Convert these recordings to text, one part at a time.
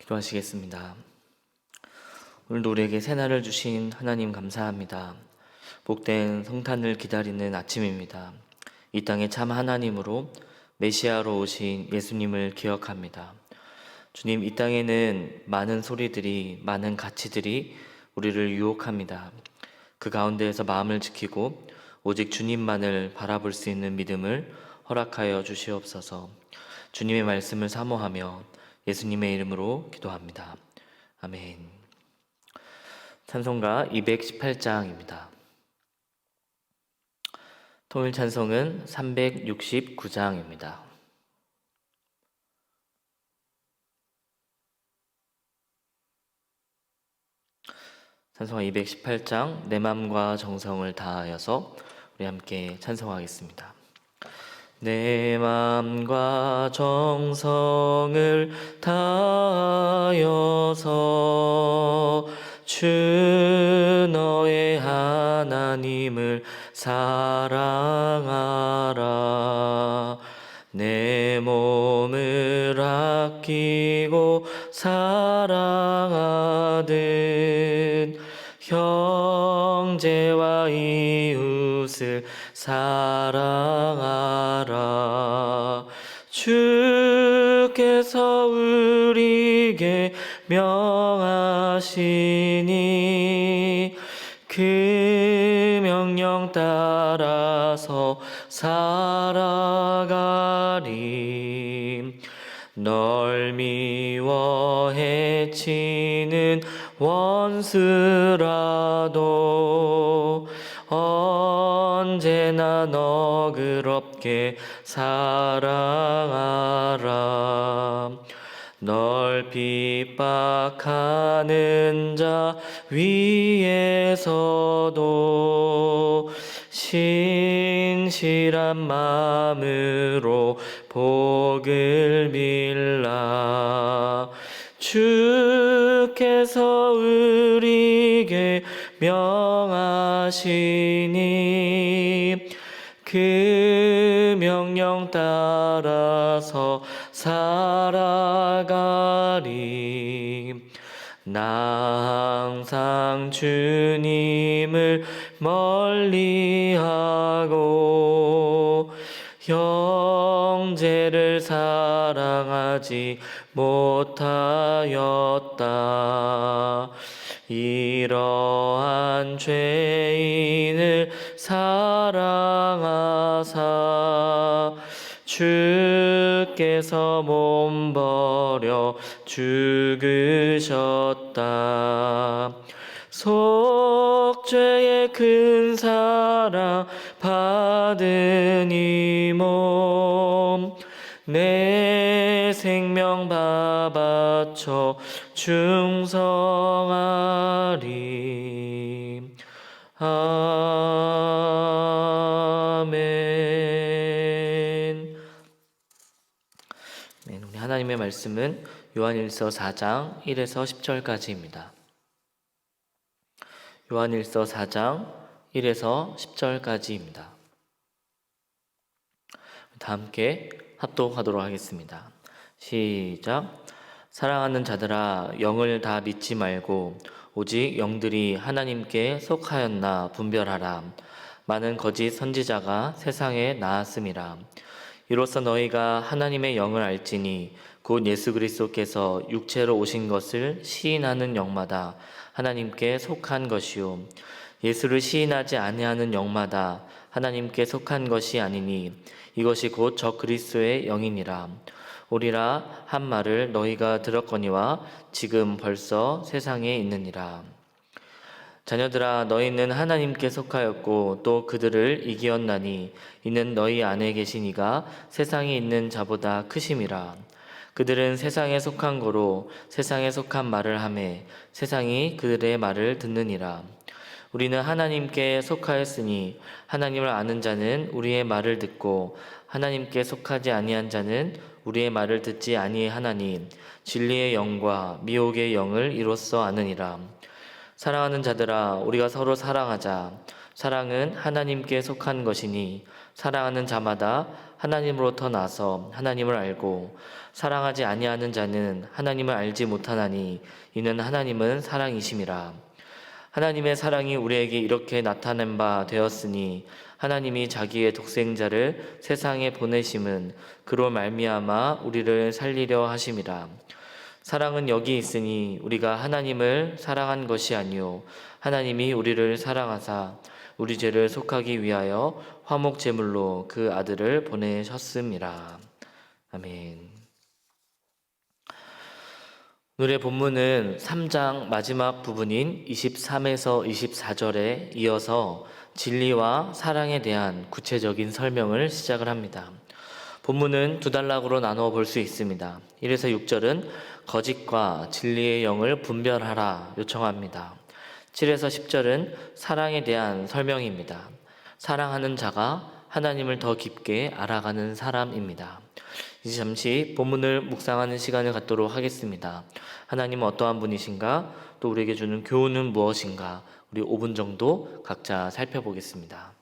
기도하시겠습니다. 오늘도 우리에게 새날을 주신 하나님 감사합니다. 복된 성탄을 기다리는 아침입니다. 이 땅에 참 하나님으로 메시아로 오신 예수님을 기억합니다. 주님, 이 땅에는 많은 소리들이, 많은 가치들이 우리를 유혹합니다. 그 가운데에서 마음을 지키고 오직 주님만을 바라볼 수 있는 믿음을 허락하여 주시옵소서. 주님의 말씀을 사모하며 예수님의 이름으로 기도합니다. 아멘. 찬송가 218장입니다. 통일 찬송은 369장입니다. 찬송가 218장 내 맘과 정성을 다하여서 우리 함께 찬송하겠습니다. 내 맘과 정성을 다하여서 주 너의 하나님을 사랑하라. 내 몸을 아끼고 사랑하듯 형제와 이웃을 사랑하라. 주께서 우리에게 명하시니 그 명령 따라서 살아가리. 널 미워 해치는 원수라도 언제나 너그럽게 사랑하라. 널 핍박하는 자 위에서도 신실한 마음으로 복을 빌라. 주께서 우리에게 명하시니 그 명령 따라서 살아가리. 나 항상 주님을 멀리하고 형제를 사랑하지 못하였다. 이러한 죄인을 사랑하사 주께서 몸 버려 죽으셨다. 속죄의 큰 사랑 받은 이 몸 내 생명 다 바쳐 충성하리. 아멘. 우리 하나님의 말씀은 요한일서 4장 1에서 10절까지입니다. 요한일서 4장 1에서 10절까지입니다. 다 함께 합독하도록 하겠습니다. 시작. 사랑하는 자들아, 영을 다 믿지 말고 오직 영들이 하나님께 속하였나 분별하라. 많은 거짓 선지자가 세상에 나왔음이라. 이로써 너희가 하나님의 영을 알지니 곧 예수 그리스도께서 육체로 오신 것을 시인하는 영마다 하나님께 속한 것이요 예수를 시인하지 아니하는 영마다 하나님께 속한 것이 아니니 이것이 곧 저 그리스도의 영이니라. 오리라 한 말을 너희가 들었거니와 지금 벌써 세상에 있느니라. 자녀들아, 너희는 하나님께 속하였고 또 그들을 이기었나니 이는 너희 안에 계신 이가 세상에 있는 자보다 크심이라. 그들은 세상에 속한 거로 세상에 속한 말을 하매 세상이 그들의 말을 듣느니라. 우리는 하나님께 속하였으니 하나님을 아는 자는 우리의 말을 듣고 하나님께 속하지 아니한 자는 우리의 말을 듣지 아니하나니 진리의 영과 미혹의 영을 이로써 아느니라. 사랑하는 자들아, 우리가 서로 사랑하자. 사랑은 하나님께 속한 것이니 사랑하는 자마다 하나님으로부터 나서 하나님을 알고 사랑하지 아니하는 자는 하나님을 알지 못하나니 이는 하나님은 사랑이심이라. 하나님의 사랑이 우리에게 이렇게 나타낸 바 되었으니 하나님이 자기의 독생자를 세상에 보내심은 그로 말미암아 우리를 살리려 하심이라. 사랑은 여기 있으니 우리가 하나님을 사랑한 것이 아니요 하나님이 우리를 사랑하사 우리 죄를 속하기 위하여 화목 제물로 그 아들을 보내셨음이라. 아멘. 오늘의 본문은 3장 마지막 부분인 23에서 24절에 이어서 진리와 사랑에 대한 구체적인 설명을 시작을 합니다. 본문은 두 단락으로 나누어 볼 수 있습니다. 1에서 6절은 거짓과 진리의 영을 분별하라 요청합니다. 7에서 10절은 사랑에 대한 설명입니다. 사랑하는 자가 하나님을 더 깊게 알아가는 사람입니다. 이제 잠시 본문을 묵상하는 시간을 갖도록 하겠습니다. 하나님은 어떠한 분이신가? 또 우리에게 주는 교훈은 무엇인가? 우리 5분 정도 각자 살펴보겠습니다.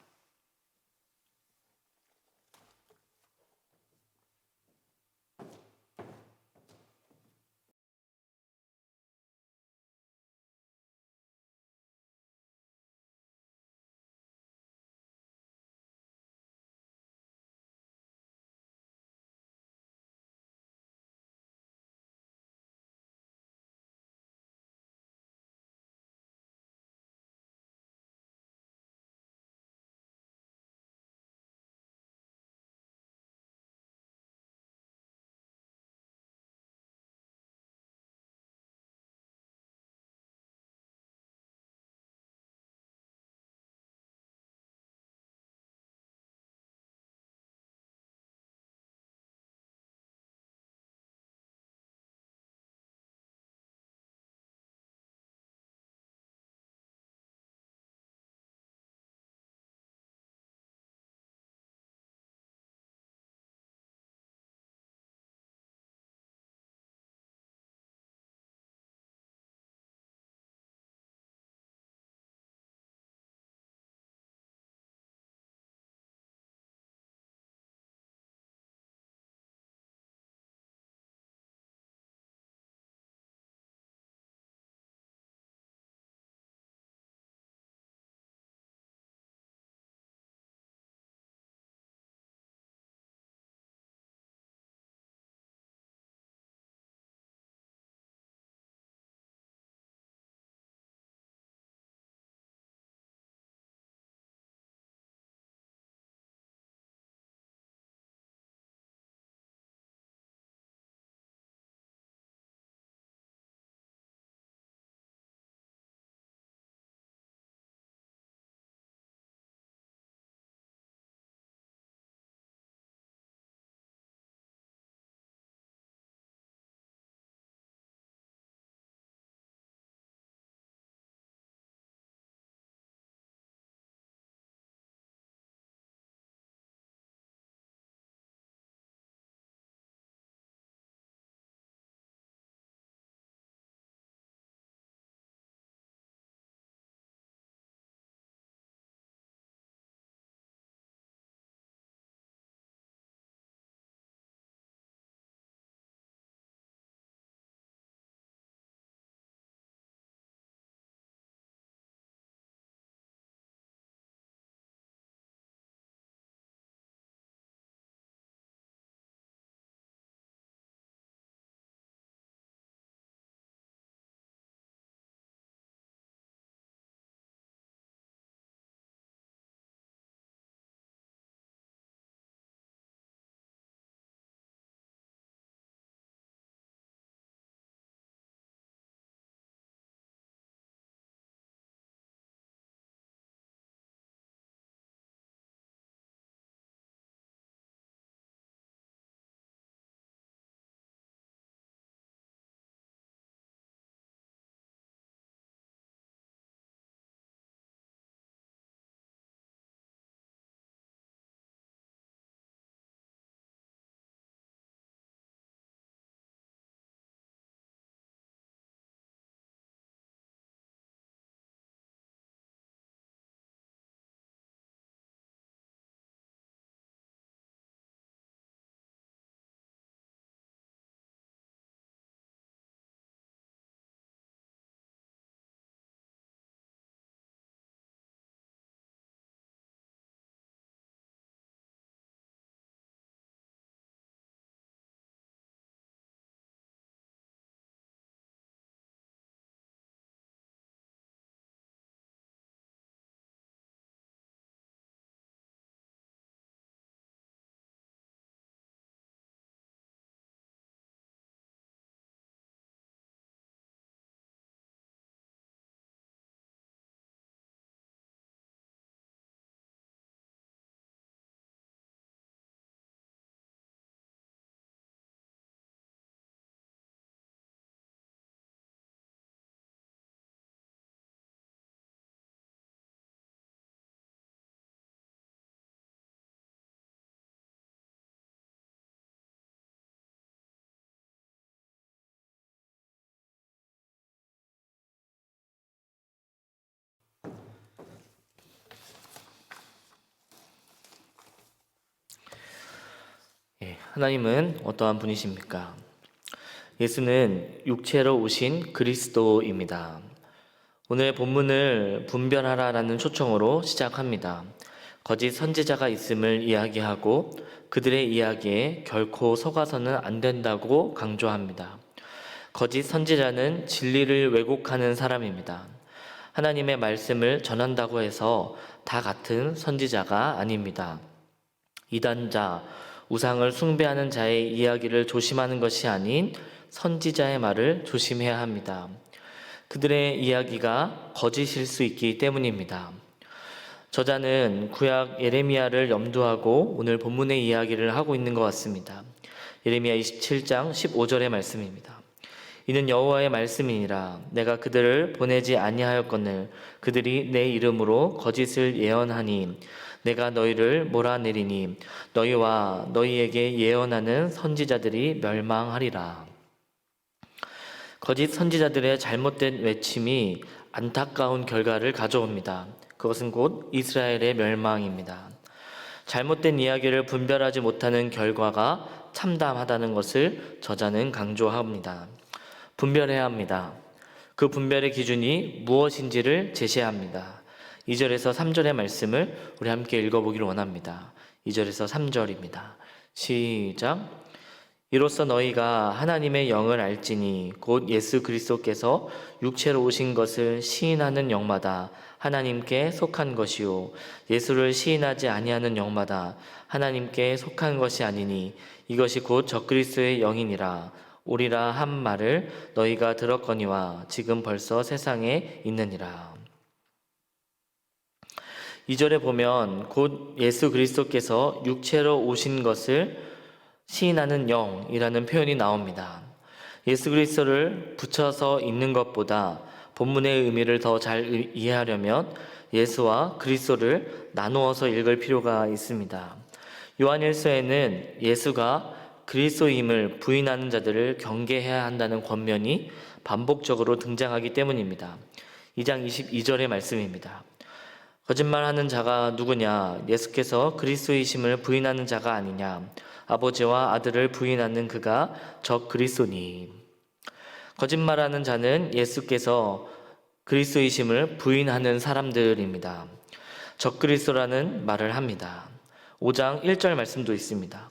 하나님은 어떠한 분이십니까? 예수는 육체로 오신 그리스도입니다. 오늘 본문을 분별하라라는 초청으로 시작합니다. 거짓 선지자가 있음을 이야기하고 그들의 이야기에 결코 속아서는 안 된다고 강조합니다. 거짓 선지자는 진리를 왜곡하는 사람입니다. 하나님의 말씀을 전한다고 해서 다 같은 선지자가 아닙니다. 이단자, 우상을 숭배하는 자의 이야기를 조심하는 것이 아닌 선지자의 말을 조심해야 합니다. 그들의 이야기가 거짓일 수 있기 때문입니다. 저자는 구약 예레미야를 염두하고 오늘 본문의 이야기를 하고 있는 것 같습니다. 예레미야 27장 15절의 말씀입니다. 이는 여호와의 말씀이니라. 내가 그들을 보내지 아니하였거늘 그들이 내 이름으로 거짓을 예언하니 내가 너희를 몰아내리니 너희와 너희에게 예언하는 선지자들이 멸망하리라. 거짓 선지자들의 잘못된 외침이 안타까운 결과를 가져옵니다. 그것은 곧 이스라엘의 멸망입니다. 잘못된 이야기를 분별하지 못하는 결과가 참담하다는 것을 저자는 강조합니다. 분별해야 합니다. 그 분별의 기준이 무엇인지를 제시합니다. 2절에서 3절의 말씀을 우리 함께 읽어보기를 원합니다. 2절에서 3절입니다. 시작. 이로써 너희가 하나님의 영을 알지니 곧 예수 그리스도께서 육체로 오신 것을 시인하는 영마다 하나님께 속한 것이요 예수를 시인하지 아니하는 영마다 하나님께 속한 것이 아니니 이것이 곧 적그리스도의 영이니라. 오리라 한 말을 너희가 들었거니와 지금 벌써 세상에 있느니라. 2절에 보면 곧 예수 그리스도께서 육체로 오신 것을 시인하는 영이라는 표현이 나옵니다. 예수 그리스도를 붙여서 읽는 것보다 본문의 의미를 더 잘 이해하려면 예수와 그리스도를 나누어서 읽을 필요가 있습니다. 요한일서에는 예수가 그리스도임을 부인하는 자들을 경계해야 한다는 권면이 반복적으로 등장하기 때문입니다. 2장 22절의 말씀입니다. 거짓말하는 자가 누구냐? 예수께서 그리스도이심을 부인하는 자가 아니냐? 아버지와 아들을 부인하는 그가 적 그리스도니. 거짓말하는 자는 예수께서 그리스도이심을 부인하는 사람들입니다. 적 그리스도라는 말을 합니다. 5장 1절 말씀도 있습니다.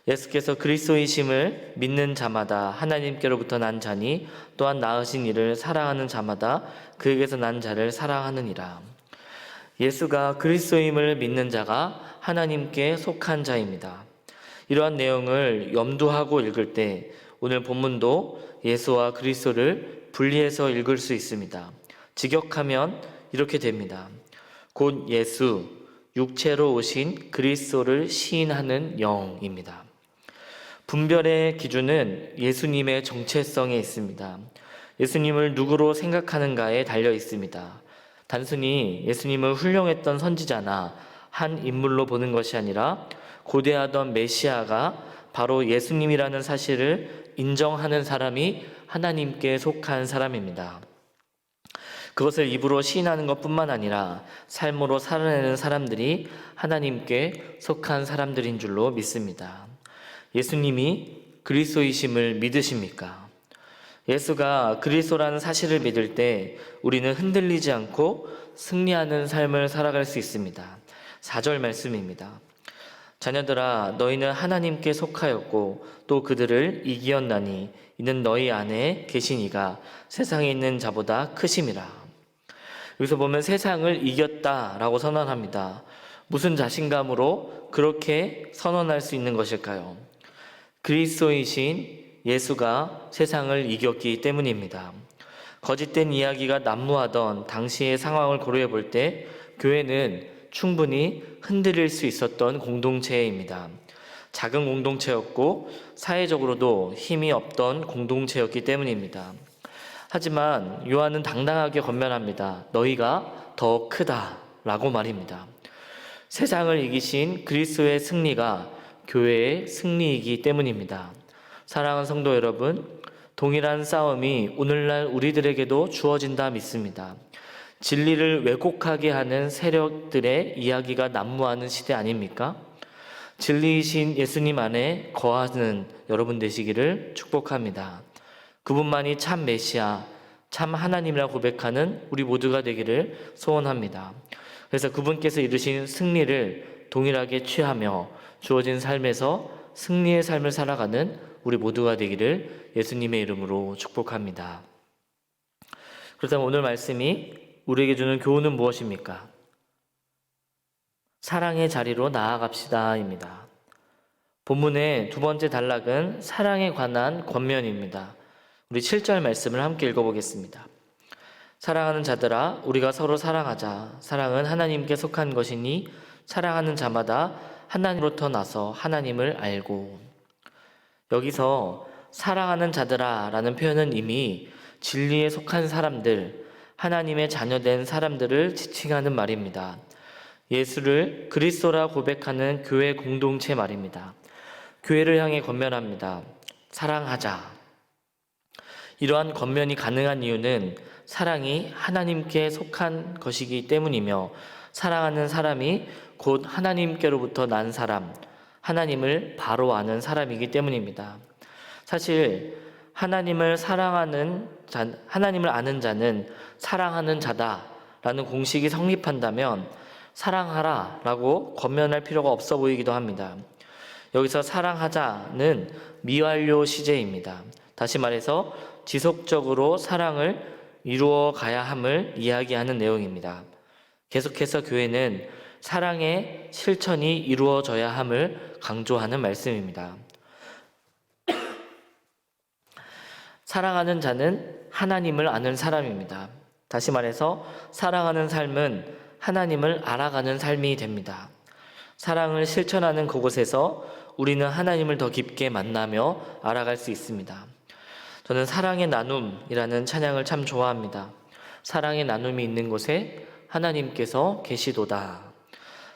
예수께서 그리스도이심을 믿는 자마다 하나님께로부터 난 자니 또한 낳으신 이를 사랑하는 자마다 그에게서 난 자를 사랑하느니라. 예수가 그리스도임을 믿는 자가 하나님께 속한 자입니다. 이러한 내용을 염두하고 읽을 때 오늘 본문도 예수와 그리스도를 분리해서 읽을 수 있습니다. 직역하면 이렇게 됩니다. 곧 예수, 육체로 오신 그리스도를 시인하는 영입니다. 분별의 기준은 예수님의 정체성에 있습니다. 예수님을 누구로 생각하는가에 달려 있습니다. 단순히 예수님을 훌륭했던 선지자나 한 인물로 보는 것이 아니라 고대하던 메시아가 바로 예수님이라는 사실을 인정하는 사람이 하나님께 속한 사람입니다. 그것을 입으로 시인하는 것뿐만 아니라 삶으로 살아내는 사람들이 하나님께 속한 사람들인 줄로 믿습니다. 예수님이 그리스도이심을 믿으십니까? 예수가 그리스도라는 사실을 믿을 때 우리는 흔들리지 않고 승리하는 삶을 살아갈 수 있습니다. 4절 말씀입니다. 자녀들아 너희는 하나님께 속하였고 또 그들을 이기었나니 이는 너희 안에 계신 이가 세상에 있는 자보다 크심이라. 여기서 보면 세상을 이겼다라고 선언합니다. 무슨 자신감으로 그렇게 선언할 수 있는 것일까요? 그리스도이신 예수가 세상을 이겼기 때문입니다. 거짓된 이야기가 난무하던 당시의 상황을 고려해 볼 때 교회는 충분히 흔들릴 수 있었던 공동체입니다. 작은 공동체였고 사회적으로도 힘이 없던 공동체였기 때문입니다. 하지만 요한은 당당하게 권면합니다. 너희가 더 크다라고 말입니다. 세상을 이기신 그리스도의 승리가 교회의 승리이기 때문입니다. 사랑하는 성도 여러분, 동일한 싸움이 오늘날 우리들에게도 주어진다 믿습니다. 진리를 왜곡하게 하는 세력들의 이야기가 난무하는 시대 아닙니까? 진리이신 예수님 안에 거하는 여러분 되시기를 축복합니다. 그분만이 참 메시아, 참 하나님이라 고백하는 우리 모두가 되기를 소원합니다. 그래서 그분께서 이루신 승리를 동일하게 취하며 주어진 삶에서 승리의 삶을 살아가는 우리 모두가 되기를 예수님의 이름으로 축복합니다. 그렇다면 오늘 말씀이 우리에게 주는 교훈은 무엇입니까? 사랑의 자리로 나아갑시다입니다. 본문의 두 번째 단락은 사랑에 관한 권면입니다. 우리 7절 말씀을 함께 읽어보겠습니다. 사랑하는 자들아, 우리가 서로 사랑하자. 사랑은 하나님께 속한 것이니 사랑하는 자마다 하나님으로부터 나서 하나님을 알고. 여기서 사랑하는 자들아 라는 표현은 이미 진리에 속한 사람들, 하나님의 자녀된 사람들을 지칭하는 말입니다. 예수를 그리스도라 고백하는 교회 공동체 말입니다. 교회를 향해 권면합니다. 사랑하자. 이러한 권면이 가능한 이유는 사랑이 하나님께 속한 것이기 때문이며 사랑하는 사람이 곧 하나님께로부터 난 사람, 하나님을 바로 아는 사람이기 때문입니다. 사실 하나님을 아는 자는 사랑하는 자다라는 공식이 성립한다면 사랑하라 라고 권면할 필요가 없어 보이기도 합니다. 여기서 사랑하자는 미완료 시제입니다. 다시 말해서 지속적으로 사랑을 이루어 가야 함을 이야기하는 내용입니다. 계속해서 교회는 사랑의 실천이 이루어져야 함을 강조하는 말씀입니다. 사랑하는 자는 하나님을 아는 사람입니다. 다시 말해서 사랑하는 삶은 하나님을 알아가는 삶이 됩니다. 사랑을 실천하는 그곳에서 우리는 하나님을 더 깊게 만나며 알아갈 수 있습니다. 저는 사랑의 나눔이라는 찬양을 참 좋아합니다. 사랑의 나눔이 있는 곳에 하나님께서 계시도다.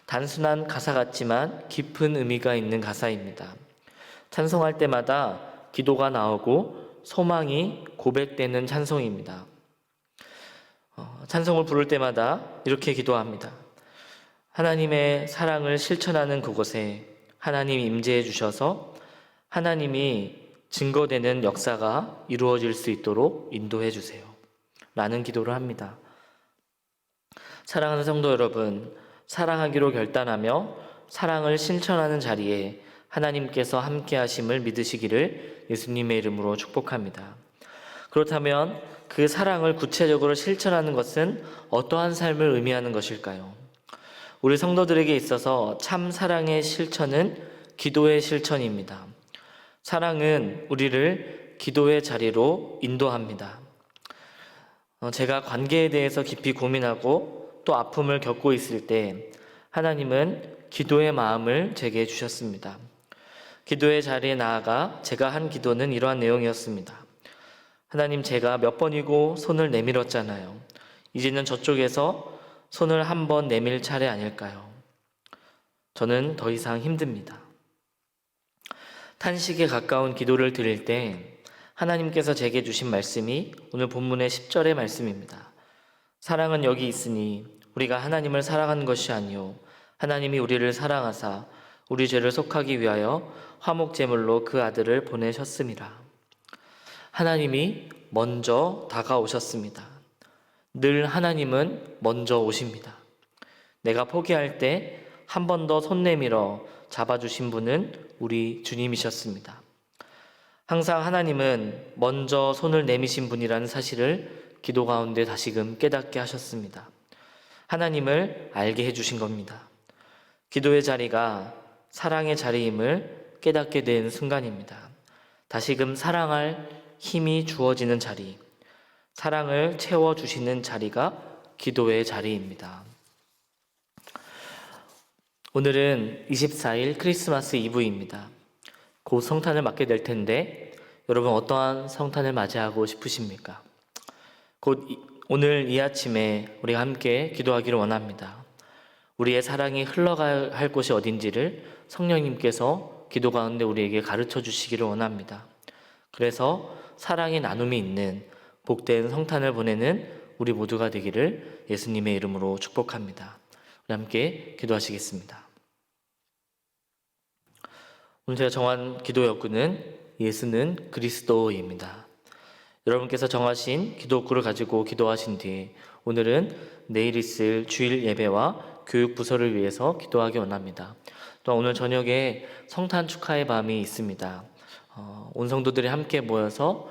단순한 가사 같지만 깊은 의미가 있는 가사입니다. 찬송할 때마다 기도가 나오고 소망이 고백되는 찬송입니다. 찬송을 부를 때마다 이렇게 기도합니다. 하나님의 사랑을 실천하는 그곳에 하나님 임재해 주셔서 하나님이 증거되는 역사가 이루어질 수 있도록 인도해 주세요. 라는 기도를 합니다. 사랑하는 성도 여러분, 사랑하기로 결단하며 사랑을 실천하는 자리에 하나님께서 함께 하심을 믿으시기를 예수님의 이름으로 축복합니다. 그렇다면 그 사랑을 구체적으로 실천하는 것은 어떠한 삶을 의미하는 것일까요? 우리 성도들에게 있어서 참 사랑의 실천은 기도의 실천입니다. 사랑은 우리를 기도의 자리로 인도합니다. 제가 관계에 대해서 깊이 고민하고 또 아픔을 겪고 있을 때 하나님은 기도의 마음을 제게 주셨습니다. 기도의 자리에 나아가 제가 한 기도는 이러한 내용이었습니다. 하나님, 제가 몇 번이고 손을 내밀었잖아요. 이제는 저쪽에서 손을 한 번 내밀 차례 아닐까요? 저는 더 이상 힘듭니다. 탄식에 가까운 기도를 드릴 때 하나님께서 제게 주신 말씀이 오늘 본문의 10절의 말씀입니다. 사랑은 여기 있으니 우리가 하나님을 사랑하는 것이 아니요 하나님이 우리를 사랑하사 우리 죄를 속하기 위하여 화목제물로 그 아들을 보내셨음이라. 하나님이 먼저 다가오셨습니다. 늘 하나님은 먼저 오십니다. 내가 포기할 때 한 번 더 손 내밀어 잡아주신 분은 우리 주님이셨습니다. 항상 하나님은 먼저 손을 내미신 분이라는 사실을 기도 가운데 다시금 깨닫게 하셨습니다. 하나님을 알게 해주신 겁니다. 기도의 자리가 사랑의 자리임을 깨닫게 된 순간입니다. 다시금 사랑할 힘이 주어지는 자리, 사랑을 채워주시는 자리가 기도의 자리입니다. 오늘은 24일 크리스마스 이브입니다. 곧 성탄을 맞게 될 텐데 여러분 어떠한 성탄을 맞이하고 싶으십니까? 곧 오늘 이 아침에 우리가 함께 기도하기를 원합니다. 우리의 사랑이 흘러갈 곳이 어딘지를 성령님께서 기도 가운데 우리에게 가르쳐 주시기를 원합니다. 그래서 사랑의 나눔이 있는 복된 성탄을 보내는 우리 모두가 되기를 예수님의 이름으로 축복합니다. 우리 함께 기도하시겠습니다. 오늘 제가 정한 기도 욕구는 예수는 그리스도입니다. 여러분께서 정하신 기도구를 가지고 기도하신 뒤 오늘은 내일 있을 주일 예배와 교육 부서를 위해서 기도하기 원합니다. 또 오늘 저녁에 성탄 축하의 밤이 있습니다. 온 성도들이 함께 모여서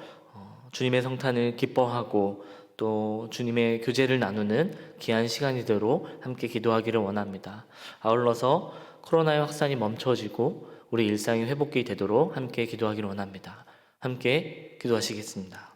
주님의 성탄을 기뻐하고 또 주님의 교제를 나누는 귀한 시간이 되도록 함께 기도하기를 원합니다. 아울러서 코로나의 확산이 멈춰지고 우리 일상이 회복이 되도록 함께 기도하기를 원합니다. 함께 기도하시겠습니다.